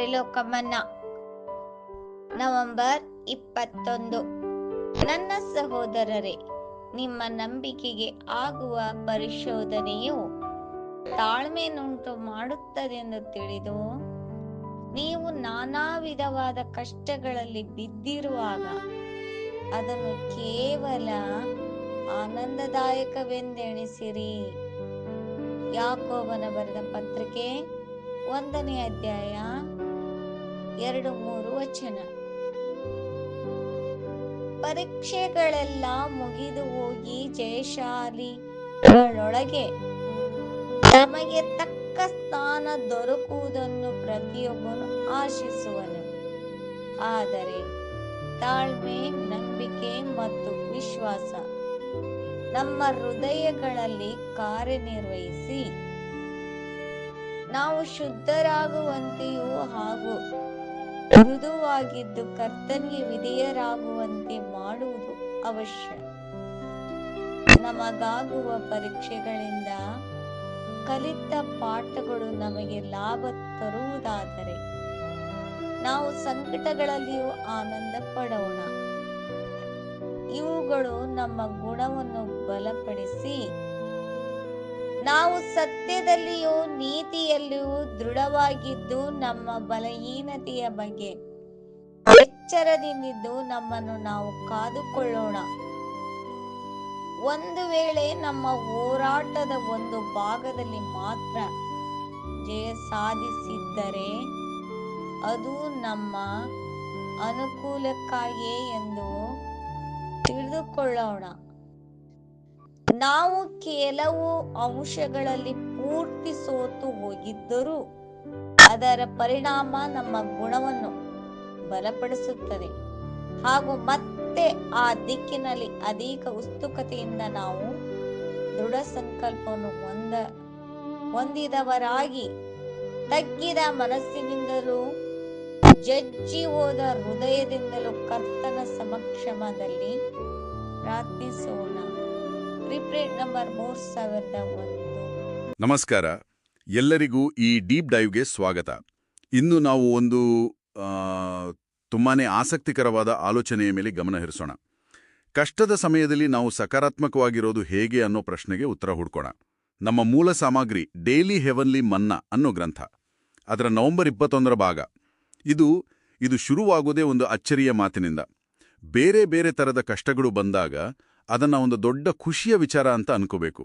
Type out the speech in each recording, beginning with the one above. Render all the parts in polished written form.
ತ್ರಿಲೋಕಮನ್ನ. November 21. ನನ್ನ ಸಹೋದರರೇ, ನಿಮ್ಮ ನಂಬಿಕೆಗೆ ಆಗುವ ಪರಿಶೋಧನೆಯು ತಾಳ್ಮೆಯನ್ನುಂಟು ಮಾಡುತ್ತದೆಂದು ತಿಳಿದು ನೀವು ನಾನಾ ವಿಧವಾದ ಕಷ್ಟಗಳಲ್ಲಿ ಬಿದ್ದಿರುವಾಗ ಅದನ್ನು ಕೇವಲ ಆನಂದದಾಯಕವೆಂದೆಣಿಸಿರಿ. ಯಾಕೋಬನ ಬರೆದ ಪತ್ರಿಕೆ 1ನೇ ಅಧ್ಯಾಯ 2-3 ವಚನ. ಪರೀಕ್ಷೆಗಳೆಲ್ಲ ಮುಗಿದು ಹೋಗಿ ಜಯಶಾಲಿಗಳೊಳಗೆ ನಮಗೆ ತಕ್ಕ ಸ್ಥಾನ ದೊರಕುವುದನ್ನು ಪ್ರತಿಯೊಬ್ಬನು ಆಶಿಸುವನು. ಆದರೆ ತಾಳ್ಮೆ, ನಂಬಿಕೆ ಮತ್ತು ವಿಶ್ವಾಸ ನಮ್ಮ ಹೃದಯಗಳಲ್ಲಿ ಕಾರ್ಯನಿರ್ವಹಿಸಿ ನಾವು ಶುದ್ಧರಾಗುವಂತೆಯೂ ಹಾಗೂ ಮೃದುವಾಗಿದ್ದು ಕರ್ತನಿಗೆ ವಿಧೇಯರಾಗುವಂತೆ ಮಾಡುವುದು ಅವಶ್ಯ. ನಮಗಾಗುವ ಪರೀಕ್ಷೆಗಳಿಂದ ಕಲಿತ ಪಾಠಗಳು ನಮಗೆ ಲಾಭ ತರುವುದಾದರೆ ನಾವು ಸಂಕಟಗಳಲ್ಲಿಯೂ ಆನಂದ ಪಡೋಣ. ಇವುಗಳು ನಮ್ಮ ಗುಣವನ್ನು ಬಲಪಡಿಸಿ ನಾವು ಸತ್ಯದಲ್ಲಿಯೂ ನೀತಿಯಲ್ಲಿಯೂ ದೃಢವಾಗಿದ್ದು ನಮ್ಮ ಬಲಹೀನತೆಯ ಬಗ್ಗೆ ಎಚ್ಚರದಿಂದಿದ್ದು ನಮ್ಮನ್ನು ನಾವು ಕಾದುಕೊಳ್ಳೋಣ. ಒಂದು ವೇಳೆ ನಮ್ಮ ಹೋರಾಟದ ಒಂದು ಭಾಗದಲ್ಲಿ ಮಾತ್ರ ಜಯ ಸಾಧಿಸಿದ್ದರೆ ಅದು ನಮ್ಮ ಅನುಕೂಲಕ್ಕಾಗಿಯೇ ಎಂದು ತಿಳಿದುಕೊಳ್ಳೋಣ. ನಾವು ಕೆಲವು ಅಂಶಗಳಲ್ಲಿ ಪೂರ್ತಿ ಸೋತು ಹೋಗಿದ್ದರೂ ಅದರ ಪರಿಣಾಮ ನಮ್ಮ ಗುಣವನ್ನು ಬಲಪಡಿಸುತ್ತದೆ ಹಾಗೂ ಮತ್ತೆ ಆ ದಿಕ್ಕಿನಲ್ಲಿ ಅಧಿಕ ಉತ್ಸುಕತೆಯಿಂದ ನಾವು ದೃಢ ಸಂಕಲ್ಪವನ್ನು ಹೊಂದಿದವರಾಗಿ ತಗ್ಗಿದ ಮನಸ್ಸಿನಿಂದಲೂ ಜಜ್ಜಿ ಹೋದ ಹೃದಯದಿಂದಲೂ ಕರ್ತನ ಸಮಕ್ಷಮದಲ್ಲಿ ಪ್ರಾರ್ಥಿಸೋಣ. ರಿಪ್ರೇಟ್ ನಂಬರ್ 3001. ನಮಸ್ಕಾರ, ಎಲ್ಲರಿಗೂ ಈ ಡೀಪ್ ಡೈವ್ಗೆ ಸ್ವಾಗತ. ಇನ್ನು ನಾವು ಒಂದು ತುಂಬಾನೇ ಆಸಕ್ತಿಕರವಾದ ಆಲೋಚನೆಯ ಮೇಲೆ ಗಮನ ಹರಿಸೋಣ. ಕಷ್ಟದ ಸಮಯದಲ್ಲಿ ನಾವು ಸಕಾರಾತ್ಮಕವಾಗಿರೋದು ಹೇಗೆ ಅನ್ನೋ ಪ್ರಶ್ನೆಗೆ ಉತ್ತರ ಹುಡ್ಕೋಣ. ನಮ್ಮ ಮೂಲ ಸಾಮಗ್ರಿ ಡೈಲಿ ಹೆವನ್ಲಿ ಮನ್ನಾ ಅನ್ನೋ ಗ್ರಂಥ, ಅದರ ನವೆಂಬರ್ 21 ಭಾಗ. ಇದು ಶುರುವಾಗೋದೇ ಒಂದು ಅಚ್ಚರಿಯ ಮಾತಿನಿಂದ. ಬೇರೆ ಬೇರೆ ಥರದ ಕಷ್ಟಗಳು ಬಂದಾಗ ಅದನ್ನ ಒಂದು ದೊಡ್ಡ ಖುಷಿಯ ವಿಚಾರ ಅಂತ ಅನ್ಕೋಬೇಕು.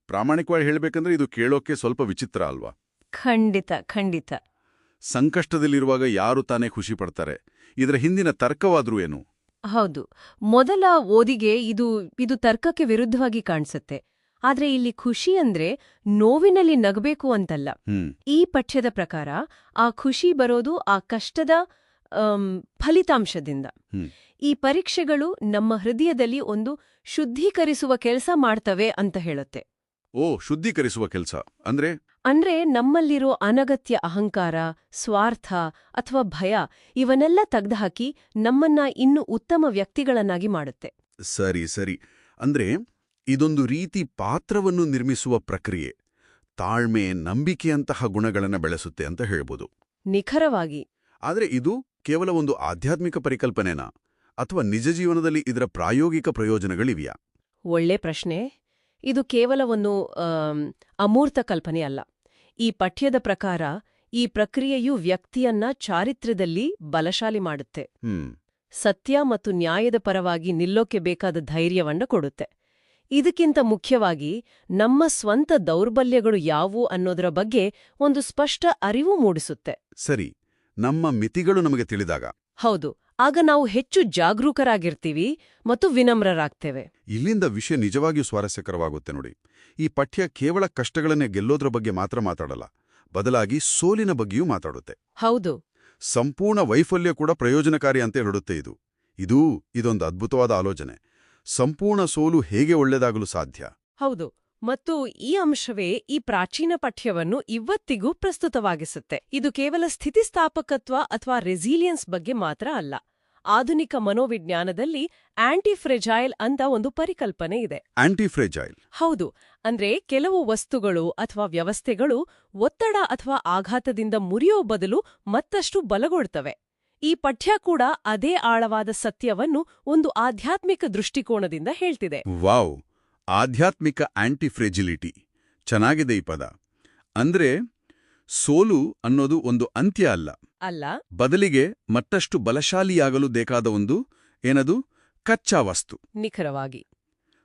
ಪ್ರಾಮಾಣಿಕವಾಗಿ ಹೇಳಬೇಕಂದ್ರೆ ಇದು ಕೇಳೋಕೆ ಸ್ವಲ್ಪ ವಿಚಿತ್ರ ಅಲ್ವಾ? ಖಂಡಿತ. ಸಂಕಷ್ಟದಲ್ಲಿರುವಾಗ ಯಾರು ತಾನೇ ಖುಷಿ ಪಡ್ತಾರೆ? ಇದರ ಹಿಂದಿನ ತರ್ಕವಾದ್ರೂ ಏನು? ಹೌದು, ಮೊದಲ ಓದಿಗೆ ಇದು ತರ್ಕಕ್ಕೆ ವಿರುದ್ಧವಾಗಿ ಕಾಣಿಸುತ್ತೆ. ಆದ್ರೆ ಇಲ್ಲಿ ಖುಷಿ ಅಂದ್ರೆ ನೋವಿನಲ್ಲಿ ನಗಬೇಕು ಅಂತಲ್ಲ. ಈ ಪಠ್ಯದ ಪ್ರಕಾರ ಆ ಖುಷಿ ಬರೋದು ಆ ಕಷ್ಟದ ಫಲಿತಾಂಶದಿಂದ. ಈ ಪರೀಕ್ಷೆಗಳು ನಮ್ಮ ಹೃದಯದಲ್ಲಿ ಒಂದು ಶುದ್ಧೀಕರಿಸುವ ಕೆಲಸ ಮಾಡ್ತವೆ ಅಂತ ಹೇಳುತ್ತೆ. ಶುದ್ಧೀಕರಿಸುವ ಕೆಲಸ ಅಂದ್ರೆ ನಮ್ಮಲ್ಲಿರೋ ಅನಗತ್ಯ ಅಹಂಕಾರ, ಸ್ವಾರ್ಥ ಅಥವಾ ಭಯ ಇವನ್ನೆಲ್ಲ ತೆಗೆದುಹಾಕಿ ನಮ್ಮನ್ನ ಇನ್ನು ಉತ್ತಮ ವ್ಯಕ್ತಿಗಳನ್ನಾಗಿ ಮಾಡುತ್ತೆ. ಸರಿ. ಅಂದ್ರೆ ಇದೊಂದು ರೀತಿ ಪಾತ್ರವನ್ನು ನಿರ್ಮಿಸುವ ಪ್ರಕ್ರಿಯೆ. ತಾಳ್ಮೆ, ನಂಬಿಕೆಯಂತಹ ಗುಣಗಳನ್ನು ಬೆಳೆಸುತ್ತೆ ಅಂತ ಹೇಳ್ಬೋದು. ನಿಖರವಾಗಿ. ಆದ್ರೆ ಇದು ಕೇವಲ ಒಂದು ಆಧ್ಯಾತ್ಮಿಕ ಪರಿಕಲ್ಪನೆನಾ ಅಥವಾ ನಿಜ ಜೀವನದಲ್ಲಿ ಇದರ ಪ್ರಾಯೋಗಿಕ ಪ್ರಯೋಜನಗಳಿವೆಯಾ? ಒಳ್ಳೆ ಪ್ರಶ್ನೆ. ಇದು ಕೇವಲ ಒಂದು ಅಮೂರ್ತ ಕಲ್ಪನೆ ಅಲ್ಲ. ಈ ಪಠ್ಯದ ಪ್ರಕಾರ ಈ ಪ್ರಕ್ರಿಯೆಯು ವ್ಯಕ್ತಿಯನ್ನ ಚಾರಿತ್ರ್ಯದಲ್ಲಿ ಬಲಶಾಲಿ ಮಾಡುತ್ತೆ. ಸತ್ಯ ಮತ್ತು ನ್ಯಾಯದ ಪರವಾಗಿ ನಿಲ್ಲೋಕೆ ಬೇಕಾದ ಧೈರ್ಯವನ್ನ ಕೊಡುತ್ತೆ. ಇದಕ್ಕಿಂತ ಮುಖ್ಯವಾಗಿ ನಮ್ಮ ಸ್ವಂತ ದೌರ್ಬಲ್ಯಗಳು ಯಾವುವು ಅನ್ನೋದರ ಬಗ್ಗೆ ಒಂದು ಸ್ಪಷ್ಟ ಅರಿವು ಮೂಡಿಸುತ್ತೆ. ಸರಿ, ನಮ್ಮ ಮಿತಿಗಳು ನಮಗೆ ತಿಳಿದಾಗ. ಹೌದು, ಆಗ ನಾವು ಹೆಚ್ಚು ಜಾಗರೂಕರಾಗಿರ್ತೀವಿ ಮತ್ತು ವಿನಮ್ರರಾಗ್ತೇವೆ. ಇಲ್ಲಿಂದ ವಿಷಯ ನಿಜವಾಗಿಯೂ ಸ್ವಾರಸ್ಯಕರವಾಗುತ್ತೆ ನೋಡಿ. ಈ ಪಠ್ಯ ಕೇವಲ ಕಷ್ಟಗಳನ್ನೇ ಗೆಲ್ಲೋದ್ರ ಬಗ್ಗೆ ಮಾತ್ರ ಮಾತಾಡಲ್ಲ, ಬದಲಾಗಿ ಸೋಲಿನ ಬಗ್ಗೆಯೂ ಮಾತಾಡುತ್ತೆ. ಹೌದು, ಸಂಪೂರ್ಣ ವೈಫಲ್ಯ ಕೂಡ ಪ್ರಯೋಜನಕಾರಿ ಅಂತ ಹೇಳುತ್ತೆ. ಇದೊಂದು ಅದ್ಭುತವಾದ ಆಲೋಚನೆ. ಸಂಪೂರ್ಣ ಸೋಲು ಹೇಗೆ ಒಳ್ಳೆದಾಗಲು ಸಾಧ್ಯ? ಹೌದು, ಮತ್ತು ಈ ಅಂಶವೇ ಈ ಪ್ರಾಚೀನ ಪಠ್ಯವನ್ನು ಇವತ್ತಿಗೂ ಪ್ರಸ್ತುತವಾಗಿಸುತ್ತೆ. ಇದು ಕೇವಲ ಸ್ಥಿತಿಸ್ಥಾಪಕತ್ವ ಅಥವಾ ರೆಸಿಲಿಯನ್ಸ್ ಬಗ್ಗೆ ಮಾತ್ರ ಅಲ್ಲ, ಆಧುನಿಕ ಮನೋವಿಜ್ಞಾನದಲ್ಲಿ ಆಂಟಿಫ್ರೆಜೈಲ್ ಅಂತ ಒಂದು ಪರಿಕಲ್ಪನೆ ಇದೆ. ಆಂಟಿಫ್ರೆಜೈಲ್. ಹೌದು, ಅಂದ್ರೆ ಕೆಲವು ವಸ್ತುಗಳು ಅಥವಾ ವ್ಯವಸ್ಥೆಗಳು ಒತ್ತಡ ಅಥವಾ ಆಘಾತದಿಂದ ಮುರಿಯೋ ಬದಲು ಮತ್ತಷ್ಟು ಬಲಗೊಳ್ತವೆ. ಈ ಪಠ್ಯ ಕೂಡ ಅದೇ ಆಳವಾದ ಸತ್ಯವನ್ನು ಒಂದು ಆಧ್ಯಾತ್ಮಿಕ ದೃಷ್ಟಿಕೋನದಿಂದ ಹೇಳ್ತಿದೆ. ವಾವ್, ಆಧ್ಯಾತ್ಮಿಕ ಆಂಟಿಫ್ರೆಜಿಲಿಟಿ. ಚೆನ್ನಾಗಿದೆ ಈ ಪದ. ಅಂದ್ರೆ ಸೋಲು ಅನ್ನೋದು ಒಂದು ಅಂತ್ಯ ಅಲ್ಲ, ಅಲ್ಲ, ಬದಲಿಗೆ ಮತ್ತಷ್ಟು ಬಲಶಾಲಿಯಾಗಲು ಬೇಕಾದ ಒಂದು ಏನದು ಕಚ್ಚಾ ವಸ್ತು. ನಿಖರವಾಗಿ.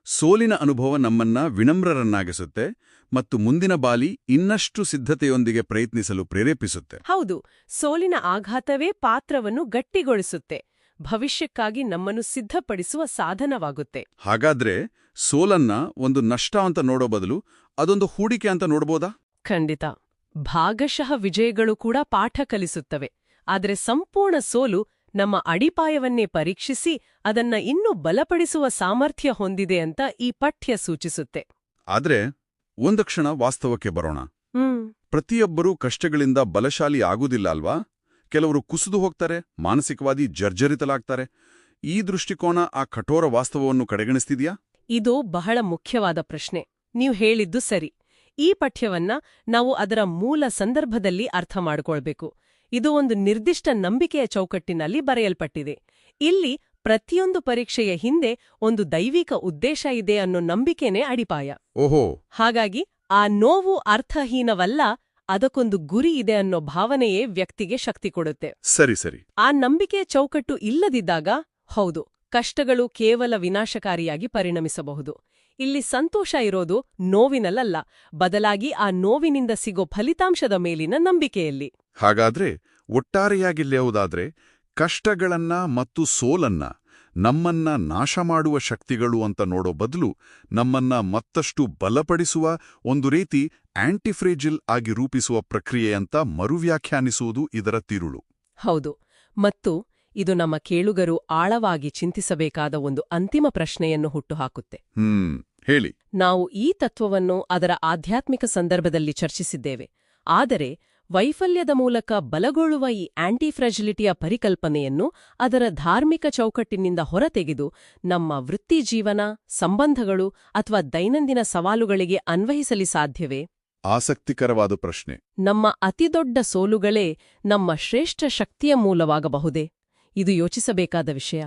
ಸೋಲಿನ ಅನುಭವ ನಮ್ಮನ್ನ ವಿನಮ್ರರನ್ನಾಗಿಸುತ್ತೆ ಮತ್ತು ಮುಂದಿನ ಬಾಲಿ ಇನ್ನಷ್ಟು ಸಿದ್ಧತೆಯೊಂದಿಗೆ ಪ್ರಯತ್ನಿಸಲು ಪ್ರೇರೇಪಿಸುತ್ತೆ. ಹೌದು, ಸೋಲಿನ ಆಘಾತವೇ ಪಾತ್ರವನ್ನು ಗಟ್ಟಿಗೊಳಿಸುತ್ತೆ, ಭವಿಷ್ಯಕ್ಕಾಗಿ ನಮ್ಮನ್ನು ಸಿದ್ಧಪಡಿಸುವ ಸಾಧನವಾಗುತ್ತೆ. ಹಾಗಾದ್ರೆ ಸೋಲನ್ನ ಒಂದು ನಷ್ಟ ಅಂತ ನೋಡೋ ಬದಲು ಅದೊಂದು ಹೂಡಿಕೆ ಅಂತ ನೋಡ್ಬೋದಾ? ಖಂಡಿತ. ಭಾಗಶಃ ವಿಜಯಗಳು ಕೂಡ ಪಾಠ ಕಲಿಸುತ್ತವೆ, ಆದರೆ ಸಂಪೂರ್ಣ ಸೋಲು ನಮ್ಮ ಅಡಿಪಾಯವನ್ನೇ ಪರೀಕ್ಷಿಸಿ ಅದನ್ನ ಇನ್ನೂ ಬಲಪಡಿಸುವ ಸಾಮರ್ಥ್ಯ ಹೊಂದಿದೆ ಅಂತ ಈ ಪಠ್ಯ ಸೂಚಿಸುತ್ತೆ. ಆದ್ರೆ ಒಂದು ಕ್ಷಣ ವಾಸ್ತವಕ್ಕೆ ಬರೋಣ. ಪ್ರತಿಯೊಬ್ಬರೂ ಕಷ್ಟಗಳಿಂದ ಬಲಶಾಲಿ ಆಗುವುದಿಲ್ಲ ಅಲ್ವಾ? ಕೆಲವರು ಕುಸಿದು ಹೋಗ್ತಾರೆ, ಮಾನಸಿಕವಾಗಿ ಜರ್ಜರಿತಲಾಗ್ತಾರೆ. ಈ ದೃಷ್ಟಿಕೋನ ಆ ಕಠೋರ ವಾಸ್ತವವನ್ನು ಕಡೆಗಣಿಸ್ತಿದ್ಯಾ? ಇದು ಬಹಳ ಮುಖ್ಯವಾದ ಪ್ರಶ್ನೆ. ನೀವು ಹೇಳಿದ್ದು ಸರಿ. ಈ ಪಠ್ಯವನ್ನ ನಾವು ಅದರ ಮೂಲ ಸಂದರ್ಭದಲ್ಲಿ ಅರ್ಥ ಮಾಡಿಕೊಳ್ಬೇಕು. ಇದು ಒಂದು ನಿರ್ದಿಷ್ಟ ನಂಬಿಕೆಯ ಚೌಕಟ್ಟಿನಲ್ಲಿ ಬರೆಯಲ್ಪಟ್ಟಿದೆ. ಇಲ್ಲಿ ಪ್ರತಿಯೊಂದು ಪರೀಕ್ಷೆಯ ಹಿಂದೆ ಒಂದು ದೈವಿಕ ಉದ್ದೇಶ ಇದೆ ಅನ್ನೋ ನಂಬಿಕೆನೇ ಅಡಿಪಾಯ. ಓಹೋ. ಹಾಗಾಗಿ ಆ ನೋವು ಅರ್ಥಹೀನವಲ್ಲ, ಅದಕ್ಕೊಂದು ಗುರಿ ಇದೆ ಅನ್ನೋ ಭಾವನೆಯೇ ವ್ಯಕ್ತಿಗೆ ಶಕ್ತಿ ಕೊಡುತ್ತೆ. ಸರಿ ಸರಿ. ಆ ನಂಬಿಕೆಯ ಚೌಕಟ್ಟು ಇಲ್ಲದಿದ್ದಾಗ, ಹೌದು, ಕಷ್ಟಗಳು ಕೇವಲ ವಿನಾಶಕಾರಿಯಾಗಿ ಪರಿಣಮಿಸಬಹುದು. ಇಲ್ಲಿ ಸಂತೋಷ ಇರೋದು ನೋವಿನಲ್ಲ, ಬದಲಾಗಿ ಆ ನೋವಿನಿಂದ ಸಿಗೋ ಫಲಿತಾಂಶದ ಮೇಲಿನ ನಂಬಿಕೆಯಲ್ಲಿ. ಹಾಗಾದ್ರೆ ಒಟ್ಟಾರೆಯಾಗಿಲ್ಲೇವುದಾದ್ರೆ ಕಷ್ಟಗಳನ್ನ ಮತ್ತು ಸೋಲನ್ನ ನಮ್ಮನ್ನ ನಾಶ ಮಾಡುವ ಶಕ್ತಿಗಳು ಅಂತ ನೋಡೋ ಬದಲು ನಮ್ಮನ್ನ ಮತ್ತಷ್ಟು ಬಲಪಡಿಸುವ ಒಂದು ರೀತಿ ಆಂಟಿಫ್ರೇಜಿಲ್ ಆಗಿ ರೂಪಿಸುವ ಪ್ರಕ್ರಿಯೆ ಅಂತ ಮರುವ್ಯಾಖ್ಯಾನಿಸುವುದು ಇದರ ತಿರುಳು. ಹೌದು, ಮತ್ತು ಇದು ನಮ್ಮ ಕೇಳುಗರು ಆಳವಾಗಿ ಚಿಂತಿಸಬೇಕಾದ ಒಂದು ಅಂತಿಮ ಪ್ರಶ್ನೆಯನ್ನು ಹುಟ್ಟುಹಾಕುತ್ತೆ. ಹೇಳಿ. ನಾವು ಈ ತತ್ವವನ್ನು ಅದರ ಆಧ್ಯಾತ್ಮಿಕ ಸಂದರ್ಭದಲ್ಲಿ ಚರ್ಚಿಸಿದ್ದೇವೆ, ಆದರೆ ವೈಫಲ್ಯದ ಮೂಲಕ ಬಲಗೊಳ್ಳುವ ಈ ಆಂಟಿಫ್ರೆಜಿಲಿಟಿಯ ಪರಿಕಲ್ಪನೆಯನ್ನು ಅದರ ಧಾರ್ಮಿಕ ಚೌಕಟ್ಟಿನಿಂದ ಹೊರತೆಗೆದು ನಮ್ಮ ವೃತ್ತಿಜೀವನ, ಸಂಬಂಧಗಳು ಅಥವಾ ದೈನಂದಿನ ಸವಾಲುಗಳಿಗೆ ಅನ್ವಯಿಸಲಿ ಸಾಧ್ಯವೇ? ಆಸಕ್ತಿಕರವಾದ ಪ್ರಶ್ನೆ. ನಮ್ಮ ಅತಿದೊಡ್ಡ ಸೋಲುಗಳೇ ನಮ್ಮ ಶ್ರೇಷ್ಠ ಶಕ್ತಿಯ ಮೂಲವಾಗಬಹುದೇ? ಇದು ಯೋಚಿಸಬೇಕಾದ ವಿಷಯ.